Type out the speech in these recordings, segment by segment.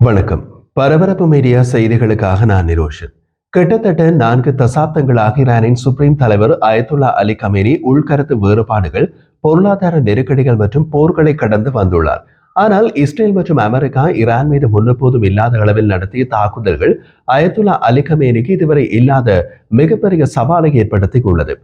வணக்கம். பரபரப்பு மீடியா செய்திகளுக்காக நான் நிரோஷன். கிட்டத்தட்ட 4 தசாப்தங்களாக ஈரானின் சுப்ரீம் தலைவர் அயத்துல்லா அலி கமேனி உள்கருத்து வேறுபாடுகள், பொருளாதார நெருக்கடிகள் மற்றும் போர்களை கடந்து வந்துள்ளார். ஆனால் இஸ்ரேல் மற்றும் அமெரிக்கா ஈரான் மீது முன்னெப்போதும் இல்லாத அளவில் நடத்திய தாக்குதல்கள் அயத்துல்லா அலி கமேனிக்கு இதுவரை இல்லாத மிகப்பெரிய சவாலை ஏற்படுத்தியுள்ளது.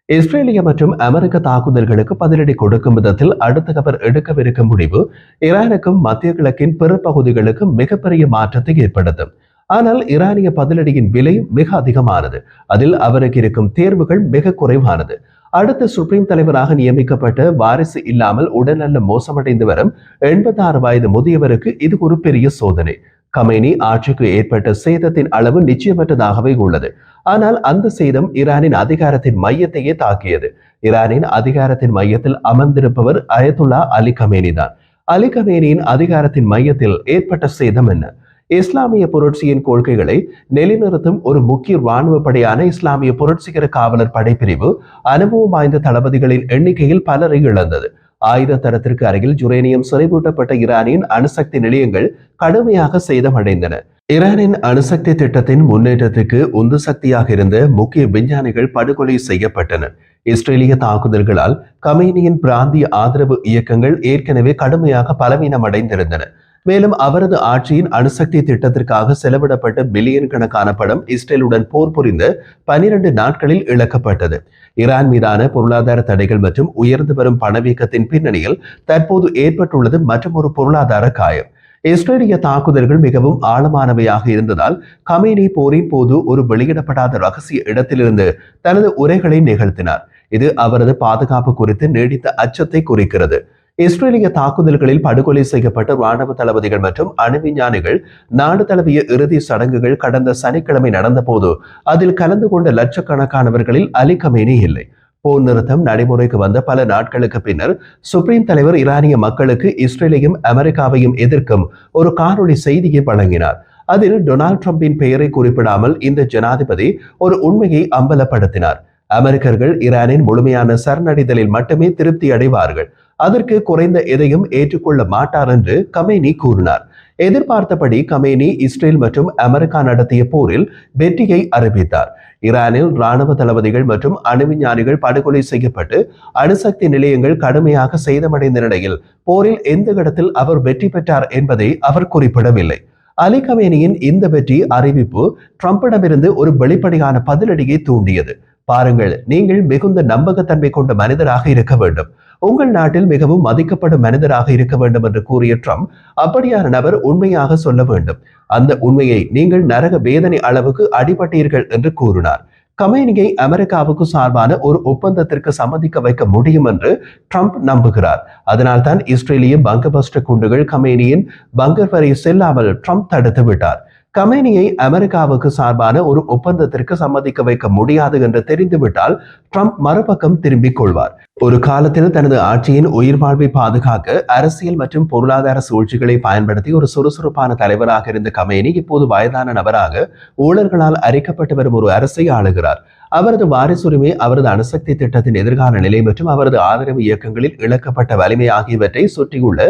இஸ்ரேலிய மற்றும் அமெரிக்க தாக்குதல்களுக்கு பதிலடி கொடுக்கும் விதத்தில் அடுத்த அவர் எடுக்கவிருக்கும் முடிவு ஈரானுக்கும் மத்திய கிழக்கின் பிற பகுதிகளுக்கும் மிகப்பெரிய மாற்றத்தை ஏற்படுத்தும். ஆனால் ஈரானிய பதிலடியின் விலை மிக அதிகமானது. அதில் அவருக்கு இருக்கும் தேர்வுகள் மிக குறைவானது. அடுத்த சுப்ரீம் தலைவராக நியமிக்கப்பட்ட வாரிசு இல்லாமல் உடல்நல மோசமடைந்து வரும் 86 வயது முதியவருக்கு இது ஒரு பெரிய சோதனை. கமேனி ஆட்சிக்கு ஏற்பட்ட சேதத்தின் அளவு நிச்சயமற்றதாகவே உள்ளது. ஆனால் அந்த சேதம் ஈரானின் அதிகாரத்தின் மையத்தையே தாக்கியது. ஈரானின் அதிகாரத்தின் மையத்தில் அமர்ந்திருப்பவர் அயத்துல்லா அலி கமேனி தான். அலி கமேனியின் அதிகாரத்தின் மையத்தில் ஏற்பட்ட சேதம் என்ன? இஸ்லாமிய புரட்சியின் கொள்கைகளை நிலைநிறுத்தும் ஒரு முக்கிய இராணுவ படையான இஸ்லாமிய புரட்சிகர காவலர் படைப்பிரிவு அனுபவம் வாய்ந்த தளபதிகளின் எண்ணிக்கையில் பலரை இழந்தது. ஆயுத தரத்திற்கு அருகில் யுரேனியம் சிறைபூட்டப்பட்ட ஈரானின் அணுசக்தி நிலையங்கள் கடுமையாக சேதமடைந்தன. ஈரானின் அணுசக்தி திட்டத்தின் முன்னேற்றத்துக்கு உந்து சக்தியாக இருந்த முக்கிய விஞ்ஞானிகள் படுகொலை செய்யப்பட்டனர். இஸ்ரேலிய தாக்குதல்களால் கமேனியின் பிராந்திய ஆதரவு இயக்கங்கள் ஏற்கனவே கடுமையாக பலவீனமடைந்திருந்தன. மேலும் அவரது ஆட்சியின் அணுசக்தி திட்டத்திற்காக செலவிடப்பட்ட பில்லியன் கணக்கான பணம் இஸ்ரேலுடன் போர் புரிந்த 12 நாட்களில் இழக்கப்பட்டது. ஈரான் மீதான பொருளாதார தடைகள் மற்றும் உயர்ந்து வரும் பணவீக்கத்தின் பின்னணியில் தற்போது ஏற்பட்டுள்ளது மற்றொரு பொருளாதார காயம். இஸ்ரேலிய தாக்குதல்கள் மிகவும் ஆழமானவையாக இருந்ததால் கமேனி போரின் போது ஒரு வெளியிடப்படாத ரகசிய இடத்திலிருந்து தனது உரைகளை நிகழ்த்தினார். இது அவரது பாதுகாப்பு குறித்து நீடித்த அச்சத்தை குறிக்கிறது. இஸ்ரேலிய தாக்குதல்களில் படுகொலை செய்யப்பட்ட ராணுவ தளபதிகள் மற்றும் அணுவிஞ்ஞானிகள் நாடு தழுவிய இறுதி சடங்குகள் கடந்த சனிக்கிழமை நடந்த போது அதில் கலந்து கொண்ட லட்சக்கணக்கானவர்களில் அலி கமேனி இல்லை. போர் நிறுத்தம் நடைமுறைக்கு வந்த பல நாட்களுக்கு பின்னர் சுப்ரீம் தலைவர் ஈரானிய மக்களுக்கு இஸ்ரேலையும் அமெரிக்காவையும் எதிர்க்கும் ஒரு காணொளி செய்தியை வழங்கினார். அதில் டொனால்ட் ட்ரம்பின் பெயரை குறிப்பிடாமல் இந்த ஜனாதிபதி ஒரு உண்மையை அம்பலப்படுத்தினார். அமெரிக்கர்கள் ஈரானின் முழுமையான சரணடைதலில் மட்டுமே திருப்தி அடைவார்கள், அதற்கு குறைந்த எதையும் ஏற்றுக்கொள்ள மாட்டார் என்று கமேனி கூறினார். எதிர்பார்த்தபடி கமேனி இஸ்ரேல் மற்றும் அமெரிக்கா நடத்திய போரில் வெற்றியை அறிவித்தார். ஈரானில் ராணுவ தளபதிகள் மற்றும் அணுவிஞ்ஞானிகள் படுகொலை செய்யப்பட்டு அணுசக்தி நிலையங்கள் கடுமையாக சேதமடைந்த நிலையில் போரில் எந்த இடத்தில் அவர் வெற்றி பெற்றார் என்பதை அவர் குறிப்பிடவில்லை. அலி கமேனியின் இந்த வெற்றி அறிவிப்பு ட்ரம்பிடமிருந்து ஒரு வெளிப்படையான பதிலடியை தூண்டியது. பாருங்கள், நீங்கள் மிகுந்த நம்பகத்தன்மை கொண்ட மனிதராக இருக்க வேண்டும், உங்கள் நாட்டில் மிகவும் மதிக்கப்படும் மனிதராக இருக்க வேண்டும் என்று கூறிய ட்ரம்ப், அப்படியான நபர் உண்மையாக சொல்ல வேண்டும், அந்த உண்மையை நீங்கள் நரக வேதனை அளவுக்கு அடிபட்டீர்கள் என்று கூறினார். கமேனியை அமெரிக்காவுக்கு சார்பான ஒரு ஒப்பந்தத்திற்கு சம்மதிக்க வைக்க முடியும் என்று ட்ரம்ப் நம்புகிறார். அதனால்தான் இஸ்ரேலிய பங்கர் குண்டுகள் கமேனியின் பங்கர் வரை செல்லாமல் ட்ரம்ப் தடுத்து விட்டார். கமேனியை அமெரிக்காவுக்கு சார்பான ஒரு ஒப்பந்தத்திற்கு சம்மதிக்க வைக்க முடியாது என்று தெரிந்துவிட்டால் ட்ரம்ப் மறுபக்கம் திரும்பிக் கொள்வார். ஒரு காலத்தில் தனது ஆட்சியின் உயிர் வாழ்வை பாதுகாக்க அரசியல் மற்றும் பொருளாதார சூழ்ச்சிகளை பயன்படுத்தி ஒரு சுறுசுறுப்பான தலைவராக இருந்த கமேனி இப்போது வயதான நபராக ஊழல்களால் அரிக்கப்பட்டு வரும் ஒரு அரசை ஆளுகிறார். அவரது வாரிசுரிமை, அவரது அணுசக்தி திட்டத்தின் எதிர்கால நிலை மற்றும் அவரது ஆதரவு இயக்கங்களில் இழக்கப்பட்ட வலிமை ஆகியவற்றை சுற்றியுள்ள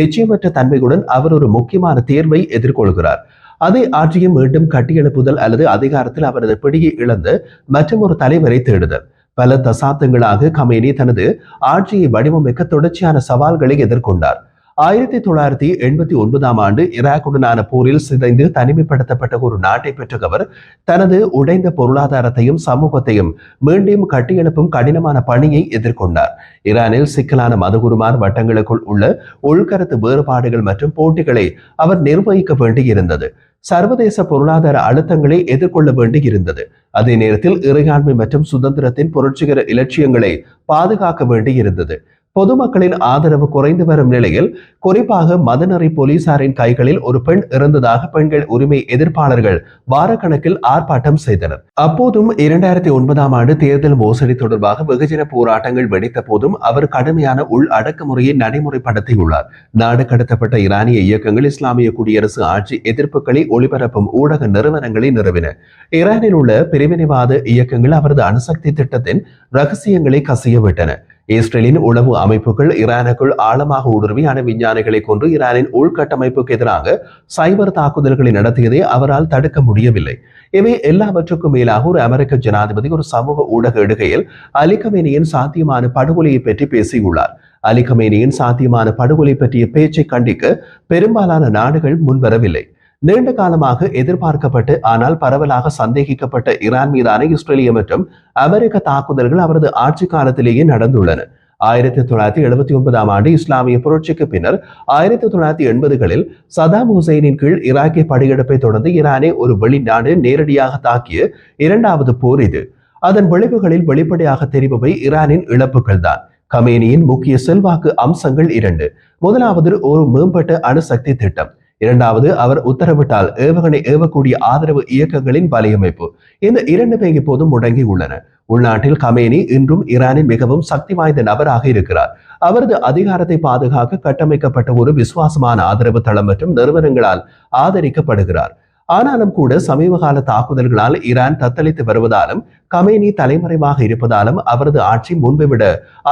நிச்சயமற்ற தன்மையுடன் அவர் ஒரு முக்கியமான தேர்வை எதிர்கொள்கிறார். அதே ஆட்சியை மீண்டும் கட்டியெழுப்புதல் அல்லது அதிகாரத்தில் அவரது பிடியை இழந்த மற்றும் ஒரு தலைவரை தேடுதல். பல தசாப்தங்களாக கமேனி தனது ஆட்சியை வடிவமைக்க தொடர்ச்சியான சவால்களை எதிர்கொண்டார். 1989 ஆண்டு ஈராக்குடனான போரில் சிதைந்து தனிமைப்படுத்தப்பட்ட ஒரு நாட்டை பெற்ற அவர் தனது உடைந்த பொருளாதாரத்தையும் சமூகத்தையும் மீண்டும் கட்டியெழுப்பும் கடினமான பணியை எதிர்கொண்டார். ஈரானில் சிக்கலான மதகுருமார் வட்டங்களுக்குள் உள்ள உள்கருத்து வேறுபாடுகள் மற்றும் போட்டிகளை அவர் நிர்வகிக்க வேண்டியிருந்தது. சர்வதேச பொருளாதார அழுத்தங்களை எதிர்கொள்ள வேண்டியிருந்தது. அதே நேரத்தில் இறையாண்மை மற்றும் சுதந்திரத்தின் புரட்சிகர இலட்சியங்களை பாதுகாக்க வேண்டியிருந்தது. பொதுமக்களின் ஆதரவு குறைந்து வரும் நிலையில் குறிப்பாக மதநெறி போலீசாரின் கைகளில் ஒரு பெண் இருந்ததாக பெண்கள் உரிமை எதிர்ப்பாளர்கள் வாரக்கணக்கில் ஆர்ப்பாட்டம் செய்தனர். அப்போதும் 2009 ஆண்டு தேர்தல் மோசடி தொடர்பாக வெகுஜன போராட்டங்கள் வெடித்த போதும் அவர் கடுமையான உள் அடக்குமுறையை நடைமுறைப்படுத்தியுள்ளார். நாடு கடத்தப்பட்ட ஈரானிய இயக்கங்கள் இஸ்லாமிய குடியரசு ஆட்சி எதிர்ப்புகளை ஒளிபரப்பும் ஊடக நிறுவனங்களை நிறுவின. ஈரானில் உள்ள பிரிவினைவாத இயக்கங்கள் அவரது அணுசக்தி திட்டத்தின் ரகசியங்களை கசியவிட்டன. இஸ்ரேலின் உளவு அமைப்புகள் ஈரானுக்குள் ஆழமாக ஊடுருவி அணு விஞ்ஞானிகளை கொண்டு ஈரானின் உள்கட்டமைப்புக்கு எதிராக சைபர் தாக்குதல்களை நடத்தியதை அவரால் தடுக்க முடியவில்லை. இவை எல்லாவற்றுக்கும் மேலாக ஒரு அமெரிக்க ஜனாதிபதி ஒரு சமூக ஊடக இடுகையில் அலி கமேனியின் சாத்தியமான படுகொலையை பற்றி பேசியுள்ளார். அலி கமேனியின் சாத்தியமான படுகொலை பற்றிய பேச்சை கண்டிக்க பெரும்பாலான நாடுகள் முன்வரவில்லை. நீண்ட காலமாக எதிர்பார்க்கப்பட்டு ஆனால் பரவலாக சந்தேகிக்கப்பட்ட ஈரான் மீதான இஸ்ரேலிய மற்றும் அமெரிக்க தாக்குதல்கள் அவரது ஆட்சி காலத்திலேயே நடந்துள்ளன. 1979 ஆண்டு இஸ்லாமிய புரட்சிக்கு பின்னர் 1980களில் சதாம் ஹுசைனின் கீழ் ஈராக்கிய படையெடுப்பை தொடர்ந்து ஈரானை ஒரு வெளிநாடு நேரடியாக தாக்கிய இரண்டாவது போர் இது. அதன் விளைவுகளில் வெளிப்படையாக தெரிபவை ஈரானின் இழப்புகள் தான். கமேனியின் முக்கிய செல்வாக்கு அம்சங்கள் இரண்டு. முதலாவது ஒரு மேம்பட்ட அணுசக்தி திட்டம். இரண்டாவது அவர் உத்தரவிட்டால் ஏவுகணை ஏவக்கூடிய ஆதரவு இயக்கங்களின் வலையமைப்பு. இந்த இரண்டுமே இப்போதும் முடங்கி உள்ளன. உள்நாட்டில் கமேனி இன்றும் ஈரானின் மிகவும் சக்தி வாய்ந்த நபராக இருக்கிறார். அவரது அதிகாரத்தை பாதுகாக்க கட்டமைக்கப்பட்ட ஒரு விசுவாசமான ஆதரவு தளம் மற்றும் நிறுவனங்களால் ஆதரிக்கப்படுகிறார். ஆனாலும் கூட சமீபகால தாக்குதல்களால் ஈரான் தத்தளித்து வருவதாலும் கமேனி தலைமறைவாக இருப்பதாலும் அவரது ஆட்சி முன்பை விட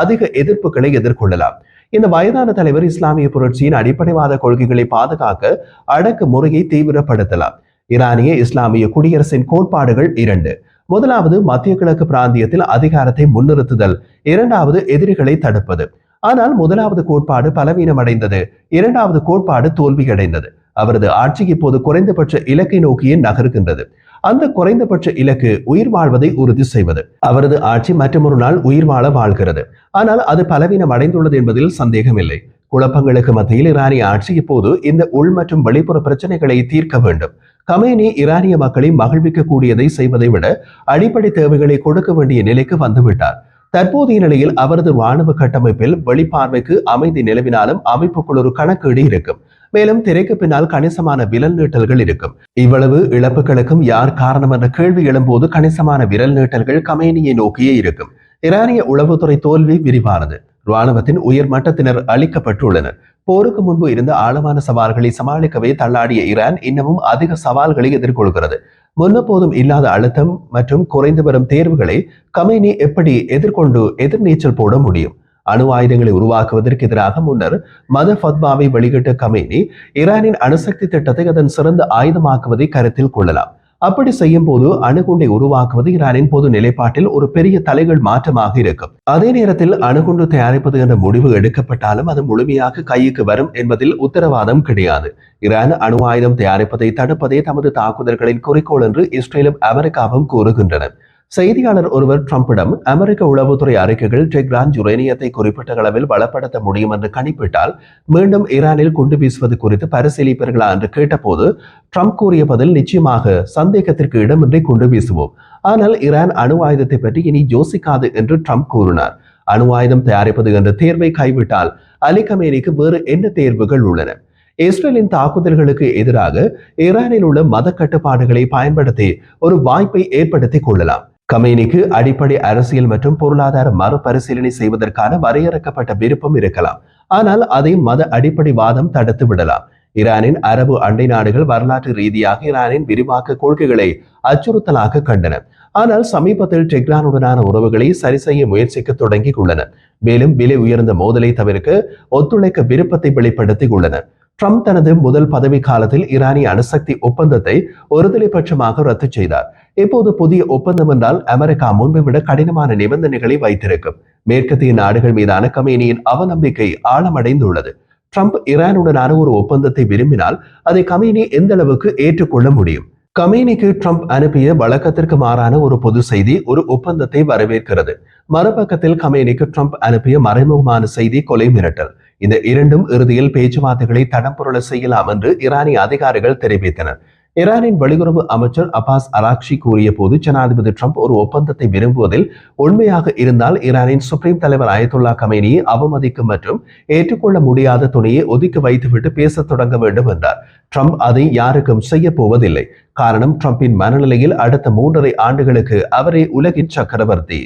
அதிக எதிர்ப்புகளை எதிர்கொள்ளலாம். இந்த வயதான தலைவர் இஸ்லாமிய புரட்சியின் அடிப்படைவாத கொள்கைகளை பாதுகாக்க அடக்கு முறையை தீவிரப்படுத்தலாம். ஈரானிய இஸ்லாமிய குடியரசின் கோட்பாடுகள் இரண்டு. முதலாவது மத்திய கிழக்கு பிராந்தியத்தில் அதிகாரத்தை முன்னிறுத்துதல், இரண்டாவது எதிரிகளை தடுப்பது. ஆனால் முதலாவது கோட்பாடு பலவீனமடைந்தது, இரண்டாவது கோட்பாடு தோல்வியடைந்தது. அவரது ஆட்சி இப்போது குறைந்தபட்ச இலக்கை நோக்கியே நகர்கின்றது. அந்த குறைந்தபட்ச இலக்கு உயிர் வாழ்வதை உறுதி செய்வது. அவரது ஆட்சி மற்றொரு நாள் உயிர் வாழ வாழ்கிறது. ஆனால் அது பலவீனம் அடைந்துள்ளது என்பதில் சந்தேகமில்லை. குழப்பங்களுக்கு மத்தியில் ஈரானிய ஆட்சி இப்போது இந்த உள் மற்றும் வெளிப்புற பிரச்சனைகளை தீர்க்க வேண்டும். கமேனி ஈரானிய மக்களை மகிழ்விக்க கூடியதை செய்வதை விட அடிப்படை தேவைகளை கொடுக்க வேண்டிய நிலைக்கு வந்துவிட்டார். தற்போதைய நிலையில் அவரது ராணுவ கட்டமைப்பில் வெளிப்பார்வைக்கு அமைதி நிலவினாலும் அமைப்புக்குள் ஒரு கணக்கீடு இருக்கும். மேலும் திரைக்கு பின்னால் கணிசமான விரல் நீட்டல்கள் இருக்கும். இவ்வளவு இழப்புகளுக்கும் யார் காரணம் என்ற கேள்வி எழும்போது கணிசமான விரல் நீட்டல்கள் கமேனியை நோக்கியே இருக்கும். ஈரானிய உளவுத்துறை தோல்வி விரிவானது. ராணுவத்தின் உயர் மட்டத்தினர் அளிக்கப்பட்டுள்ளனர். போருக்கு முன்பு இருந்த ஆழமான சவால்களை சமாளிக்கவே தள்ளாடிய ஈரான் இன்னமும் அதிக சவால்களை எதிர்கொள்கிறது. முன்னபோதும் இல்லாத அழுத்தம் மற்றும் குறைந்து வரும் தேர்வுகளை கமேனி எப்படி எதிர்கொண்டு எதிர்நீச்சல் போட முடியும்? அணு ஆயுதங்களை உருவாக்குவதற்கு எதிராக முன்னர் மத ஃபத்வாவை வெளியிட்ட கமேனி ஈரானின் அணுசக்தி திட்டத்தை அதன் சிறந்த ஆயுதமாக்குவதை கருத்தில் கொள்ளலாம். அப்படி செய்யும் போது அணுகுண்டை உருவாக்குவது ஈரானின் பொது நிலைப்பாட்டில் ஒரு பெரிய தலைகள் மாற்றமாக இருக்கும். அதே நேரத்தில் அணுகுண்டு தயாரிப்பது என்ற முடிவு எடுக்கப்பட்டாலும் அது முழுமையாக கைக்கு வரும் என்பதில் உத்தரவாதம் கிடையாது. ஈரான் அணு ஆயுதம் தயாரிப்பதை தடுப்பதே தமது தாக்குதல்களின் குறிக்கோள் என்று இஸ்ரேலும் அமெரிக்காவும் கூறுகின்றன. செய்தியாளர் ஒருவர் ட்ரம்பிடம் அமெரிக்க உளவுத்துறை அறிக்கைகள் டெஹ்ரான் யுரேனியத்தை குறிப்பிட்ட அளவில் பலப்படுத்த முடியும் என்று கணிப்பிட்டால் மீண்டும் ஈரானில் குண்டு வீசுவது குறித்து பரிசீலிப்பீர்களா என்று கேட்டபோது ட்ரம்ப் கூறிய பதில் நிச்சயமாக சந்தேகத்திற்கு இடமின்றி குண்டு வீசுவோம். ஆனால் ஈரான் அணு ஆயுதத்தை பற்றி இனி யோசிக்காது என்று ட்ரம்ப் கூறினார். அணு ஆயுதம் தயாரிப்பது என்ற தேர்வை கைவிட்டால் அலி கமேனிக்கு வேறு என்ன தேர்வுகள் உள்ளன? இஸ்ரேலின் தாக்குதல்களுக்கு எதிராக ஈரானில் உள்ள மத கட்டுப்பாடுகளை பயன்படுத்தி ஒரு வாய்ப்பை ஏற்படுத்திக் கொள்ளலாம். கமேனிக்கு அடிப்படை அரசியல் மற்றும் பொருளாதார மறுபரிசீலனை செய்வதற்கான வரையறுக்கப்பட்ட விருப்பம் இருக்கலாம். ஆனால் அதை மத அடிப்படை வாதம் தடுத்து விடலாம். ஈரானின் அரபு அண்டை நாடுகள் வரலாற்று ரீதியாக ஈரானின் விரிவாக்க கொள்கைகளை அச்சுறுத்தலாக கண்டன. ஆனால் சமீபத்தில் டெஹ்ரானுடனான உறவுகளை சரி செய்ய முயற்சிக்க தொடங்கி உள்ளனர். மேலும் விலை உயர்ந்த மோதலை தவிர்க்க ஒத்துழைக்க விருப்பத்தை வெளிப்படுத்தி உள்ளனர். ட்ரம்ப் தனது முதல் பதவி காலத்தில் ஈரானிய அணுசக்தி ஒப்பந்தத்தை ஒருதலை பட்சமாக ரத்து செய்தார். இப்போது புதிய ஒப்பந்தம் என்றால் அமெரிக்கா முன்பை விட கடினமான நிபந்தனைகளை வைத்திருக்கும். மேற்கத்திய நாடுகள் மீதான கமேனியின் அவநம்பிக்கை ஆழமடைந்துள்ளது. ட்ரம்ப் ஈரானுடனான ஒரு ஒப்பந்தத்தை விரும்பினால் அதை கமேனி எந்த அளவுக்கு ஏற்றுக்கொள்ள முடியும்? கமேனிக்கு ட்ரம்ப் அனுப்பிய வழக்கத்திற்கு மாறான ஒரு பொது செய்தி ஒரு ஒப்பந்தத்தை வரவேற்கிறது. மறுபக்கத்தில் கமேனிக்கு ட்ரம்ப் அனுப்பிய மறைமுகமான செய்தி கொலை மிரட்டல். இந்த இரண்டும் இறுதியில் பேச்சுவார்த்தைகளை தடம்புரள செய்யலாம் என்று ஈரானிய அதிகாரிகள் தெரிவித்தனர். ஈரானின் வெளியுறவு அமைச்சர் அப்பாஸ் அராக்ஷி கூறிய போது ஜனாதிபதி ட்ரம்ப் ஒரு ஒப்பந்தத்தை விரும்புவதில் உண்மையாக இருந்தால் ஈரானின் சுப்ரீம் தலைவர் அயத்துல்லா கமேனியை அவமதிக்கும் மற்றும் ஏற்றுக்கொள்ள முடியாத துணையை ஒதுக்கி வைத்துவிட்டு பேச தொடங்க வேண்டும் என்றார். ட்ரம்ப் அதை யாருக்கும் செய்ய போவதில்லை. காரணம் ட்ரம்பின் மனநிலையில் அடுத்த 3.5 ஆண்டுகளுக்கு அவரே உலகின் சக்கரவர்த்தி.